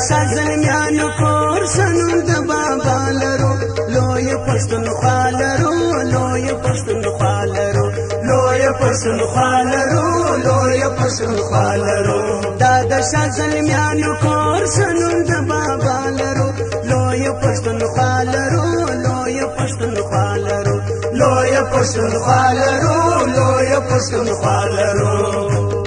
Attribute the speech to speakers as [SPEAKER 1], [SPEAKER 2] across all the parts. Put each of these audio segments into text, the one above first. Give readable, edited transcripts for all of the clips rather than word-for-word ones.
[SPEAKER 1] شاه زلمیانو کور شنو د بابا لرو لوی پښتونخوا لرو لوی پښتونخوا لرو لوی پښتونخوا لرو لوی پښتونخوا لرو دا د شاه زلمیانو کور شنو د بابا لرو لوی پښتونخوا لرو لوی پښتونخوا لرو لوی پښتونخوا لرو لوی پښتونخوا لرو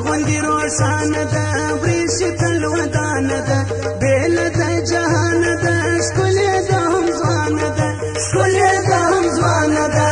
[SPEAKER 1] غوندي روشانه ده برېښ تل ودانه ده بېله د جهان ده ښکلې ده هم ځوانه ده ښکلې ده هم ځوانه ده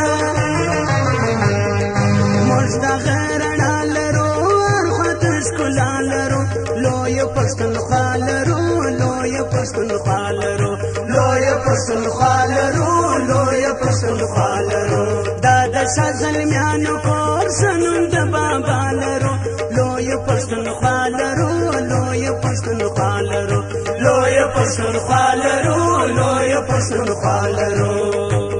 [SPEAKER 1] موږ دغه رڼا لرو هر خواته ښکلا لرو لویه پښتونخوا لرو لویه پښتونخوا لرو لویه پښتونخوا لرو لویه پښتونخوا لرو دا د شاه زلمیانو کور شنون د بابا لرو لوی پښتونخوا لرو لوی پښتونخوا لرو لوی پښتونخوا لرو لوی پښتونخوا لرو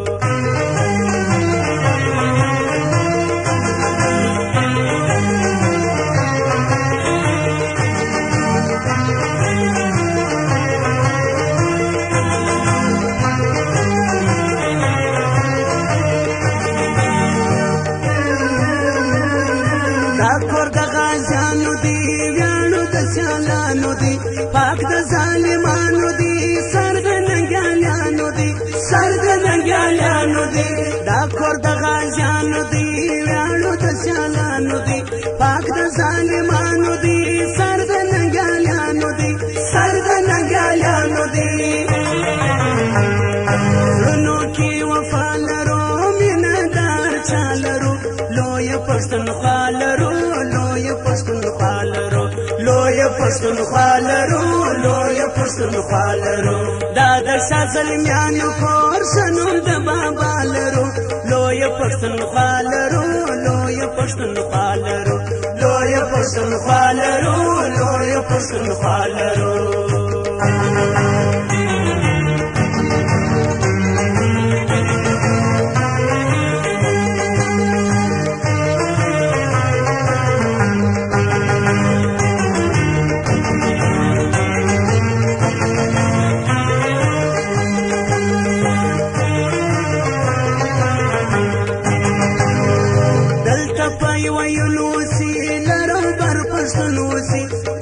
[SPEAKER 1] پاک د ظالمانو دی سر د ننګیانو دی سر د ننګیانو دی دا کور د غازیانو دی ویاړو د سیالانو دی پاک د ظالمانو دی سر د ننګیانو دی سر د ننګیانو دی زړونو کې وفا لرو مینه دار چا لرو لویه پښتونخوا لرو لویه پښتونخوا لرو لویه پښتونخوا لرو لویه پښتونخوا لرو دا د شاه زلمیانو کور شنون د بابا لرو لویه پښتونخوا لرو لویه پښتونخوا لرو لویه پښتونخوا لرو لویه پښتونخوا لرو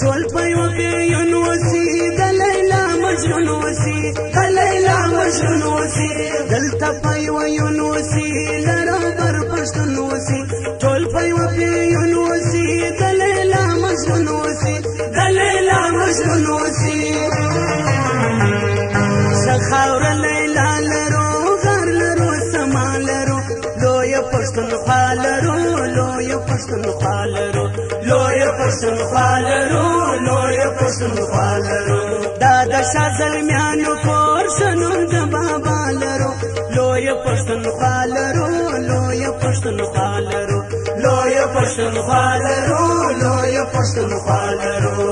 [SPEAKER 1] ټول په یو پیون وسی د لیلا مجنون وسی د لیلا مجنون وسی دلته په یو وسی لرو بر پښتون وسی ټول په یو پیون وسی د لیلا مجنون وسی د لیلا مجنون وسی سخاور لیلا لرو غر لرو سما لرو لویه پښتونخوا لرو لویه پښتونخوا لرو لویه پښتونخوا لرو لویه پښتونخوا لرو دا د شاه زلمیانو کور شنون د بابا لرو لویه پښتونخوا لرو لویه پښتونخوا لرو لویه پښتونخوا لرو لویه پښتونخوا لرو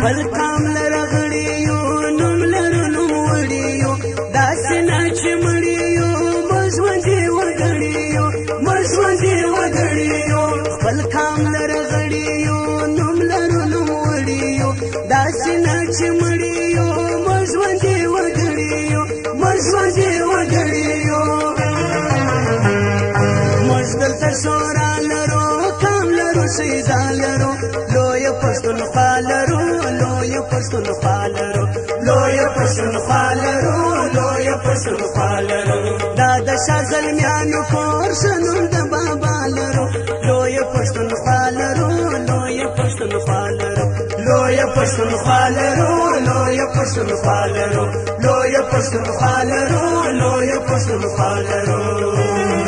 [SPEAKER 1] پلکام لرغړیو نوم لرو نوم وړیو داسې نه چې مړیو مژوندې وګړیو مژوندې وګړیو پلکام لرغړیو نوم لرو نوم وړیو داسې نه چې مړیو مژوندې وګړیو مژوندې وګړیو موږ دلته شورا لرو کام لرو شهیدا لرو لویه پښتونخوا لرو لویه پښتونخوا لرو لویه پښتونخوا لرو لویه پښتونخوا لرو دا د شاه زلمیانو کور شنو د بابا لرو لویه پښتونخوا لرو لویه پښتونخوا لرو لویه پښتونخوا لرو لویه پښتونخوا لرو لویه پښتونخوا لرو لویه پښتونخوا لرو